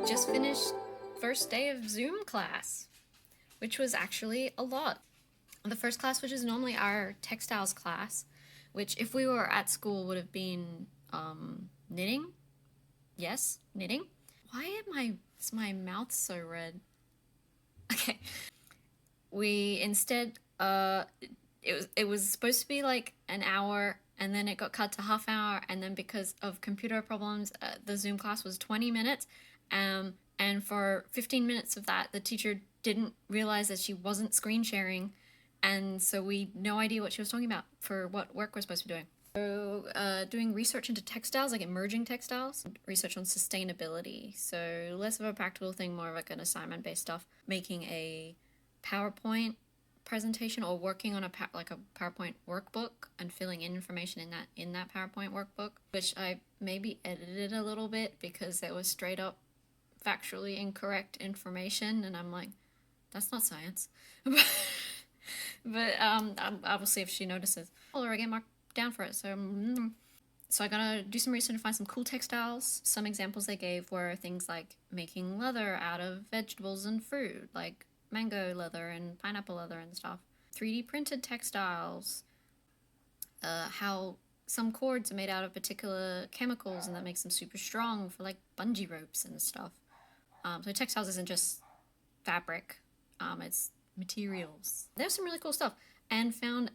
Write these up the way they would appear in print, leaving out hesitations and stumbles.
just finished first day of Zoom class, which was actually a lot. The first class, which is normally our textiles class, which if we were at school would have been knitting. Yes, knitting. Why is my mouth so red? Okay. We instead it was supposed to be like an hour, and then it got cut to half hour, and then because of computer problems the Zoom class was 20 minutes, and for 15 minutes of that the teacher didn't realize that she wasn't screen sharing, and so we no idea what she was talking about for what work we're supposed to be doing. So doing research into textiles, like emerging textiles, research on sustainability, so less of a practical thing, more of like an assignment based stuff, making a PowerPoint presentation or working on a PowerPoint workbook and filling in information in that PowerPoint workbook, which I maybe edited a little bit because it was straight up factually incorrect information, and I'm like, that's not science. But I will see if she notices. Or I get marked down for it. So I gotta do some research and find some cool textiles. Some examples they gave were things like making leather out of vegetables and fruit, like mango leather and pineapple leather and stuff. 3D printed textiles. How some cords are made out of particular chemicals and that makes them super strong for like bungee ropes and stuff. So textiles isn't just fabric, it's materials. There's some really cool stuff, and found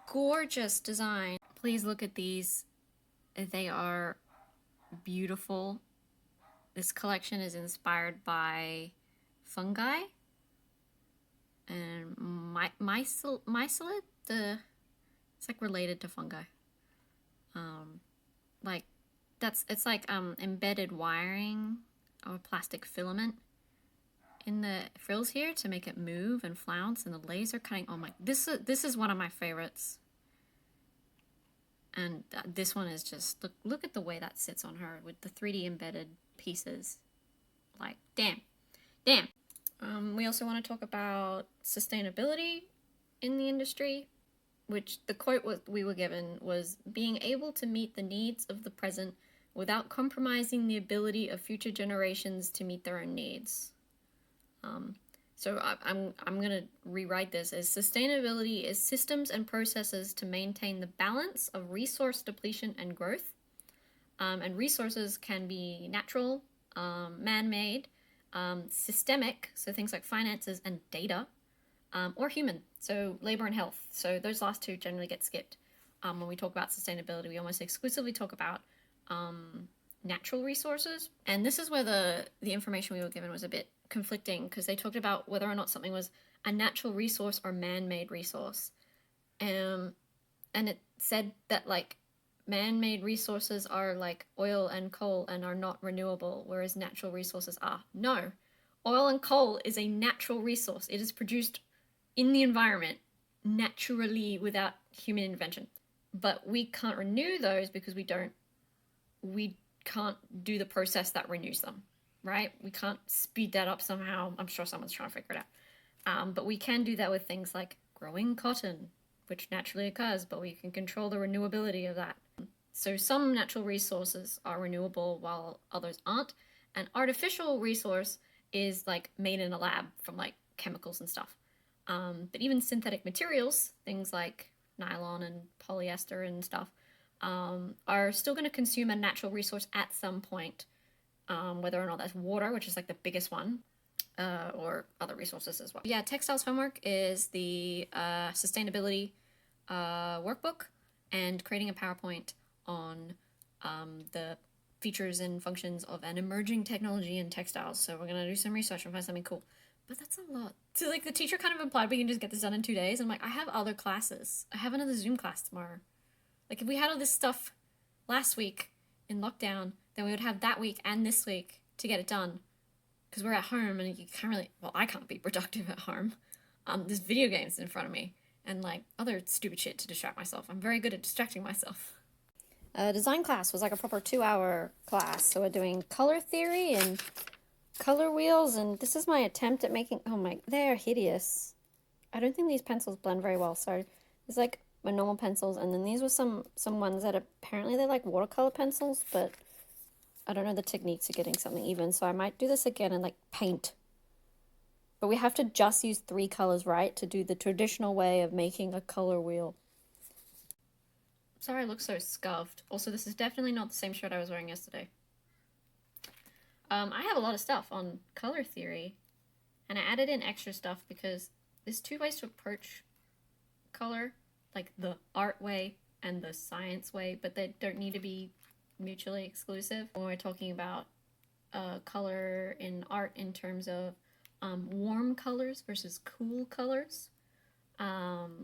gorgeous design. Please look at these. They are beautiful. This collection is inspired by fungi and mycelid. It's like related to fungi. Like it's like embedded wiring or plastic filament in the frills here to make it move and flounce, and the laser cutting. Oh my, this is one of my favorites. And this one is just, look at the way that sits on her with the 3D embedded pieces. Like, damn. We also want to talk about sustainability in the industry, which the quote we were given was being able to meet the needs of the present without compromising the ability of future generations to meet their own needs. So I'm gonna rewrite this as sustainability is systems and processes to maintain the balance of resource depletion and growth. And resources can be natural, man-made, systemic, so things like finances and data, or human, so labor and health. So those last two generally get skipped. When we talk about sustainability, we almost exclusively talk about natural resources. And this is where the information we were given was a bit conflicting, because they talked about whether or not something was a natural resource or man-made resource. And it said that like man-made resources are like oil and coal and are not renewable, whereas natural resources are. No, oil and coal is a natural resource. It is produced in the environment naturally without human intervention. But we can't renew those because we can't do the process that renews them, right? We can't speed that up somehow. I'm sure someone's trying to figure it out. But we can do that with things like growing cotton, which naturally occurs, but we can control the renewability of that. So some natural resources are renewable while others aren't. An artificial resource is like made in a lab from like chemicals and stuff. But even synthetic materials, things like nylon and polyester and stuff, are still going to consume a natural resource at some point, whether or not that's water, which is like the biggest one, or other resources as well. Yeah, textiles homework is the sustainability workbook and creating a PowerPoint on the features and functions of an emerging technology in textiles. So we're going to do some research and find something cool. But that's a lot. So like the teacher kind of implied we can just get this done in 2 days. I'm like, I have other classes. I have another Zoom class tomorrow. Like if we had all this stuff last week in lockdown, then we would have that week and this week to get it done. Because we're at home and you can't really, well, I can't be productive at home. There's video games in front of me and like other stupid shit to distract myself. I'm very good at distracting myself. Design class was like a proper 2-hour class. So we're doing color theory and color wheels, and this is my attempt at making, oh my, they're hideous. I don't think these pencils blend very well, so there's like my normal pencils, and then these were some ones that apparently they're like watercolor pencils, but I don't know the techniques of getting something even, so I might do this again and like paint. But we have to just use 3 colors, right, to do the traditional way of making a color wheel. Sorry I look so scuffed. Also, this is definitely not the same shirt I was wearing yesterday. I have a lot of stuff on color theory, and I added in extra stuff because there's 2 ways to approach color, like the art way and the science way, but they don't need to be mutually exclusive. When we're talking about color in art in terms of warm colors versus cool colors,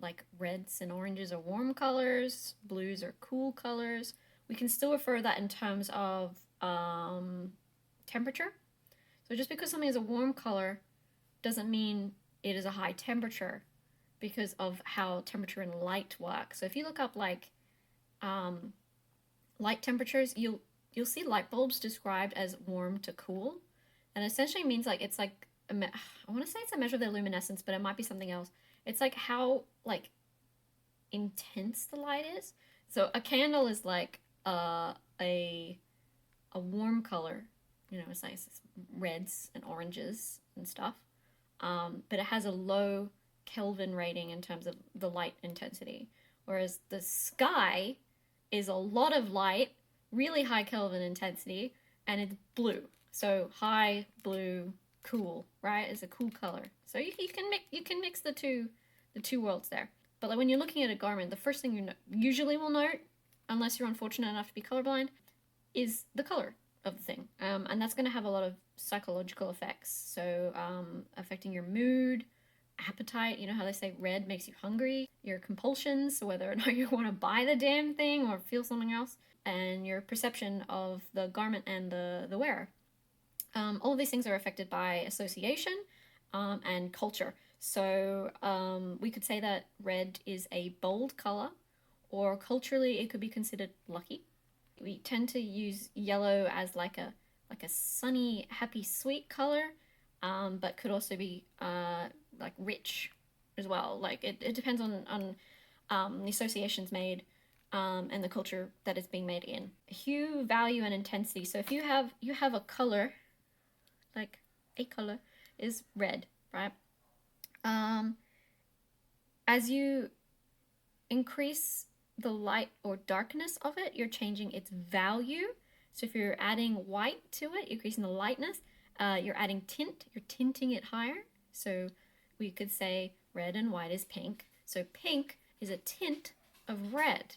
like reds and oranges are warm colors, blues are cool colors. We can still refer to that in terms of temperature. So just because something is a warm color doesn't mean it is a high temperature because of how temperature and light work. So if you look up like light temperatures, you'll see light bulbs described as warm to cool, and essentially means like it's like I want to say it's a measure of their luminescence, but it might be something else. It's like how like intense the light is. So a candle is like a warm color, you know, it's like it's reds and oranges and stuff, but it has a low Kelvin rating in terms of the light intensity, whereas the sky is a lot of light, really high Kelvin intensity, and it's blue. So high blue, cool, right? It's a cool color. So you can mix the two worlds there. But like when you're looking at a garment, the first thing you usually will note, unless you're unfortunate enough to be colorblind, is the color of the thing, and that's going to have a lot of psychological effects. So affecting your mood, appetite. You know how they say red makes you hungry. Your compulsions, so whether or not you want to buy the damn thing or feel something else, and your perception of the garment and the wearer. All of these things are affected by association and culture. So we could say that red is a bold color, or culturally it could be considered lucky. We tend to use yellow as like a sunny, happy, sweet color, but could also be like rich as well. Like it depends on the associations made and the culture that it's being made in. Hue, value, and intensity. So if you have a color, like a color is red, right? As you increase the light or darkness of it, you're changing its value. So if you're adding white to it, increasing the lightness, you're adding tint, you're tinting it higher. So we could say red and white is pink. So pink is a tint of red,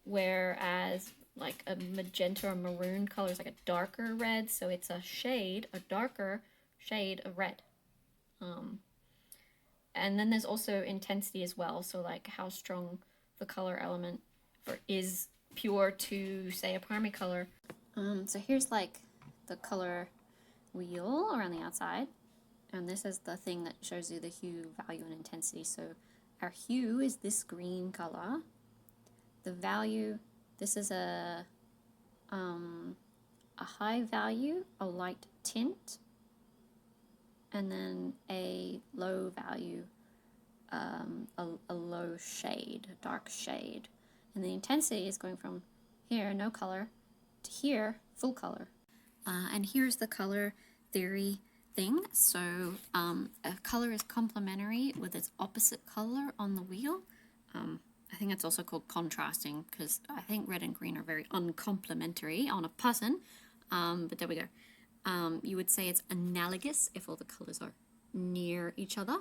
whereas like a magenta or maroon color is like a darker red, so it's a darker shade of red. And then there's also intensity as well, so like how strong the color element is pure to, say, a primary color. So here's like the color wheel around the outside, and this is the thing that shows you the hue, value, and intensity. So our hue is this green color. The value, this is a high value, a light tint, and then a low value, a low shade, a dark shade. And the intensity is going from here, no color, to here, full color. And here's the color theory thing. So a color is complementary with its opposite color on the wheel. I think it's also called contrasting, because I think red and green are very uncomplimentary on a person. But there we go. You would say it's analogous if all the colors are near each other.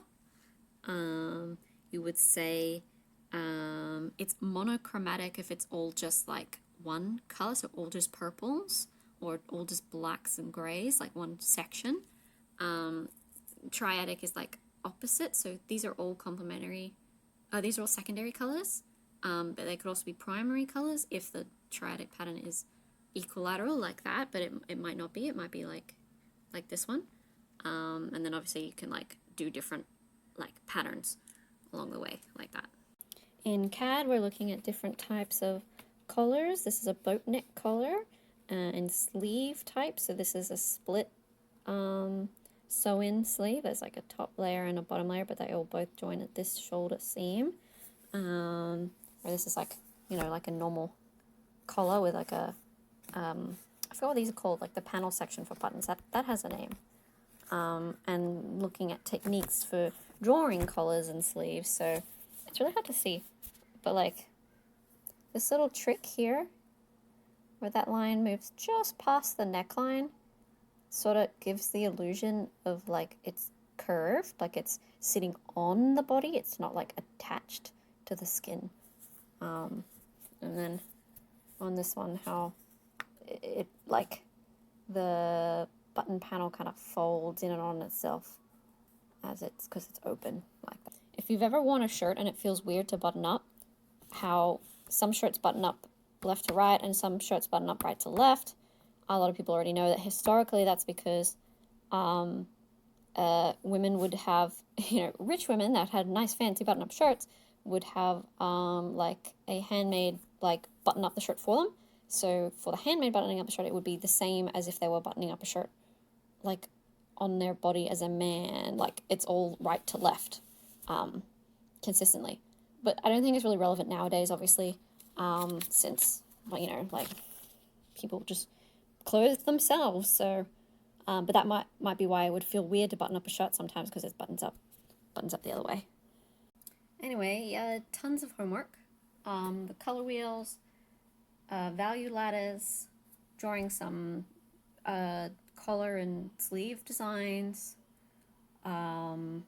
You would say it's monochromatic if it's all just like one color, so all just purples, or all just blacks and grays, like one section. Triadic is like opposite, so these are all complementary. These are all secondary colors, but they could also be primary colors if the triadic pattern is equilateral like that, but it might not be. It might be like this one. And then obviously you can like do different like patterns along the way like that. In CAD, we're looking at different types of collars. This is a boat neck collar and sleeve type. So this is a split sew-in sleeve. There's like a top layer and a bottom layer, but they all both join at this shoulder seam. Or this is like, you know, like a normal collar with like a I forgot what these are called, like the panel section for buttons. That has a name. And looking at techniques for drawing collars and sleeves, so it's really hard to see. But like this little trick here, where that line moves just past the neckline, sort of gives the illusion of like it's curved, like it's sitting on the body, it's not like attached to the skin. And then on this one, how it like the button panel kind of folds in and on itself as it's, because it's open like that. If you've ever worn a shirt and it feels weird to button up, how some shirts button up left to right and some shirts button up right to left, a lot of people already know that historically that's because women would have, rich women that had nice fancy button-up shirts would have like a handmade like button up the shirt for them. So for the handmade buttoning up a shirt, it would be the same as if they were buttoning up a shirt like on their body as a man, like it's all right to left consistently. But I don't think it's really relevant nowadays, obviously, since, well, like people just clothe themselves. So, but that might be why it would feel weird to button up a shirt sometimes, because it buttons up the other way. Anyway, tons of homework. The color wheels, value ladders, drawing some collar and sleeve designs, the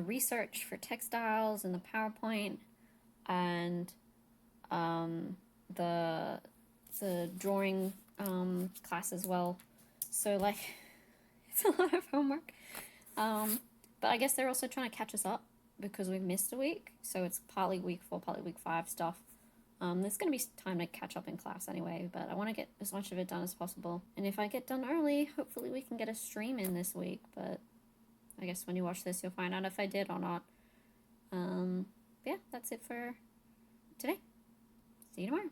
research for textiles and the PowerPoint, and the drawing class as well. So like it's a lot of homework. But I guess they're also trying to catch us up because we've missed a week. So it's partly week 4, partly week 5 stuff. There's going to be time to catch up in class anyway, but I want to get as much of it done as possible. And if I get done early, hopefully we can get a stream in this week, but I guess when you watch this, you'll find out if I did or not. Yeah, that's it for today. See you tomorrow.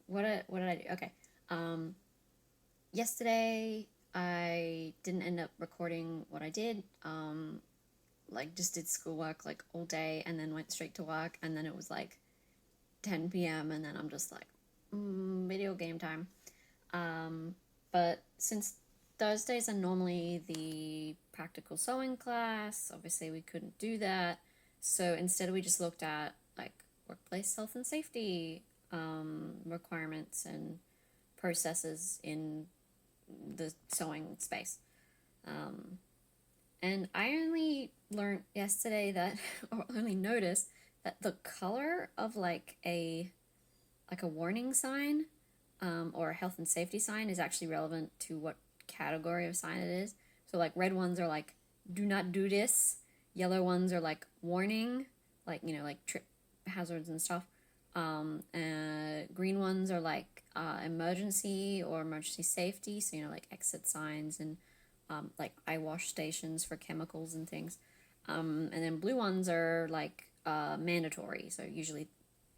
What did I do? Okay. Yesterday, I didn't end up recording what I did. Like just did schoolwork like all day and then went straight to work, and then it was like 10 p.m. and then I'm just like, video game time. But since Thursdays are normally the practical sewing class, obviously we couldn't do that. So instead we just looked at like workplace health and safety requirements and processes in the sewing space. And I only learned yesterday that, or only noticed that the color of like a warning sign or a health and safety sign is actually relevant to what category of sign it is. So like red ones are like, do not do this. Yellow ones are like warning, like, like trip hazards and stuff. Green ones are like emergency or emergency safety. So, like exit signs and like eye wash stations for chemicals and things. And then blue ones are like mandatory. So usually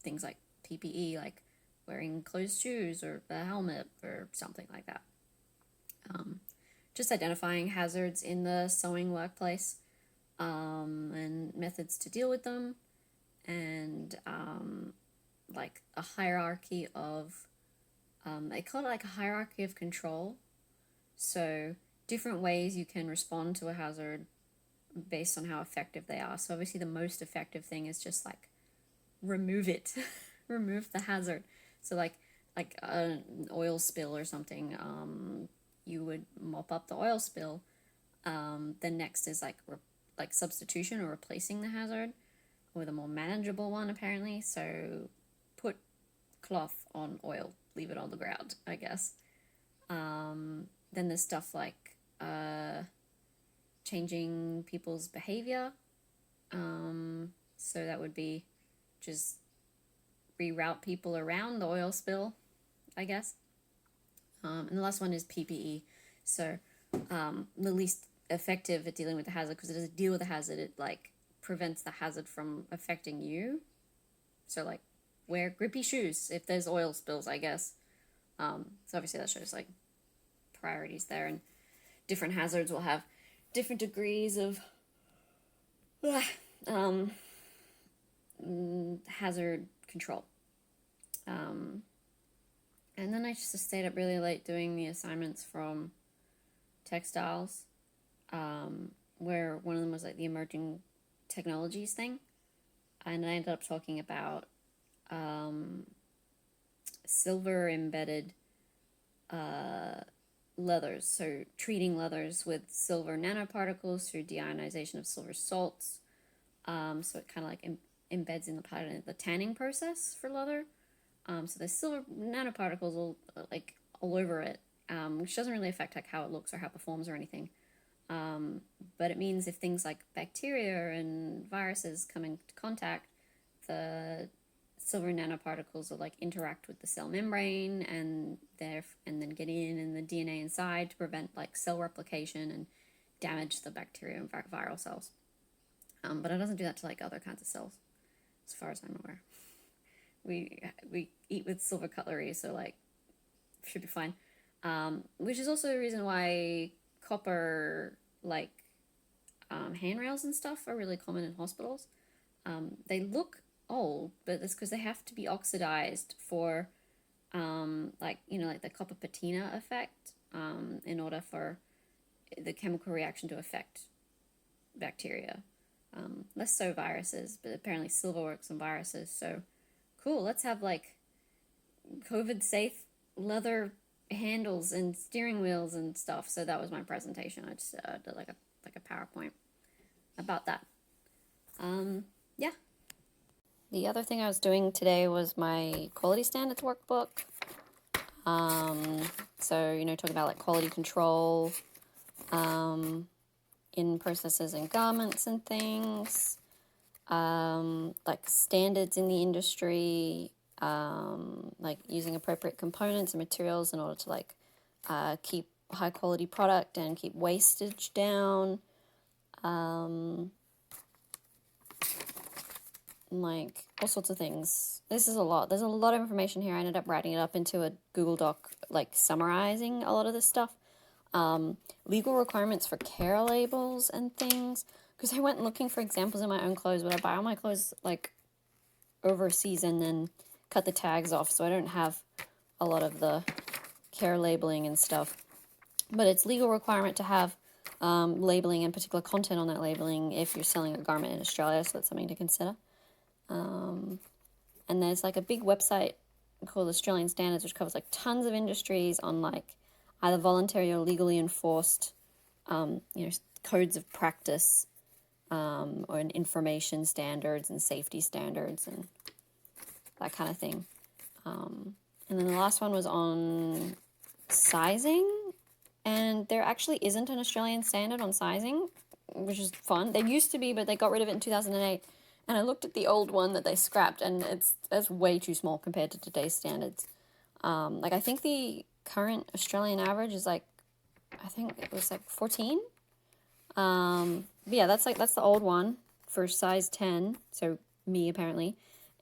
things like PPE, like wearing closed shoes or a helmet or something like that. Just identifying hazards in the sewing workplace and methods to deal with them, and like a hierarchy of, they call it like a hierarchy of control. So different ways you can respond to a hazard based on how effective they are. So obviously the most effective thing is just like remove it, remove the hazard. So like an oil spill or something, you would mop up the oil spill. Then next is like substitution or replacing the hazard with a more manageable one apparently. So put cloth on oil, leave it on the ground, I guess. Then there's stuff like changing people's behavior. So that would be just reroute people around the oil spill, I guess. And the last one is PPE. So the least effective at dealing with the hazard, because it doesn't deal with the hazard, it like prevents the hazard from affecting you. So like wear grippy shoes if there's oil spills, I guess. So obviously that shows like priorities there, and different hazards will have different degrees of hazard control. And then I just stayed up really late doing the assignments from textiles, where one of them was like the emerging technologies thing. And I ended up talking about silver embedded leathers. So treating leathers with silver nanoparticles through deionization of silver salts. So it kind of like embeds in the tanning process for leather. So there's silver nanoparticles all over it, which doesn't really affect like how it looks or how it performs or anything. But it means if things like bacteria and viruses come into contact, the silver nanoparticles will like interact with the cell membrane and then get in the DNA inside to prevent like cell replication and damage the bacteria and viral cells. But it doesn't do that to like other kinds of cells, as far as I'm aware. We eat with silver cutlery, so like should be fine. Which is also the reason why copper handrails and stuff are really common in hospitals. They look old, but it's because they have to be oxidized for the copper patina effect, in order for the chemical reaction to affect bacteria. Less so viruses, but apparently silver works on viruses. So cool, let's have like COVID safe leather handles and steering wheels and stuff. So that was my presentation. I just did like a PowerPoint about that. Yeah. The other thing I was doing today was my quality standards workbook. So, talking about like quality control, in processes and garments and things, like standards in the industry, like using appropriate components and materials in order to like keep high quality product and keep wastage down. Like all sorts of things. This is a lot. There's a lot of information here. I ended up writing it up into a Google Doc, like summarizing a lot of this stuff. Legal requirements for care labels and things. Because I went looking for examples in my own clothes, but I buy all my clothes like over a season and cut the tags off, so I don't have a lot of the care labeling and stuff. But it's legal requirement to have labeling and particular content on that labeling if you're selling a garment in Australia, so that's something to consider. And there's like a big website called Australian Standards, which covers like tons of industries on like either voluntary or legally enforced, codes of practice, or information standards and safety standards and that kind of thing. And then the last one was on sizing, and there actually isn't an Australian standard on sizing, which is fun. There used to be, but they got rid of it in 2008. And I looked at the old one that they scrapped, and it's way too small compared to today's standards. I think the current Australian average is I think it was 14. Yeah, that's the old one for size 10. So me apparently,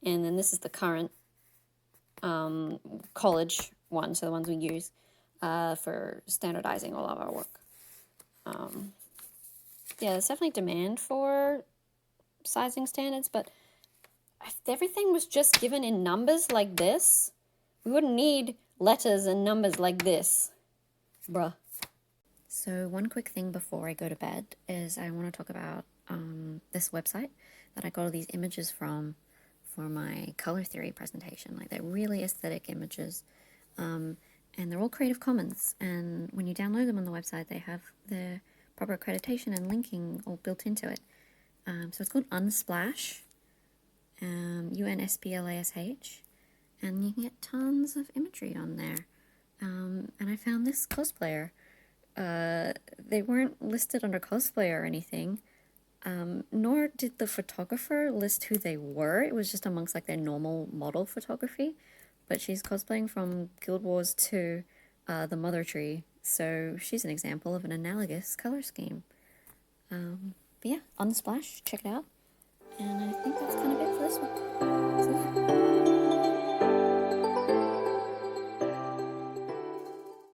and then this is the current college one. So the ones we use for standardizing all of our work. Yeah, there's definitely demand for sizing standards, but if everything was just given in numbers like this, we wouldn't need letters and numbers like this, bruh. So one quick thing before I go to bed is I want to talk about this website that I got all these images from for my color theory presentation. Like, they're really aesthetic images, and they're all Creative Commons, and when you download them on the website, they have the proper accreditation and linking all built into it. So it's called Unsplash, UNSPLASH, and you can get tons of imagery on there. And I found this cosplayer. They weren't listed under cosplay or anything, nor did the photographer list who they were. It was just amongst like their normal model photography, but she's cosplaying from Guild Wars 2, the Mother Tree, so she's an example of an analogous color scheme. But yeah, Unsplash, check it out. And I think that's kind of it for this one. So yeah.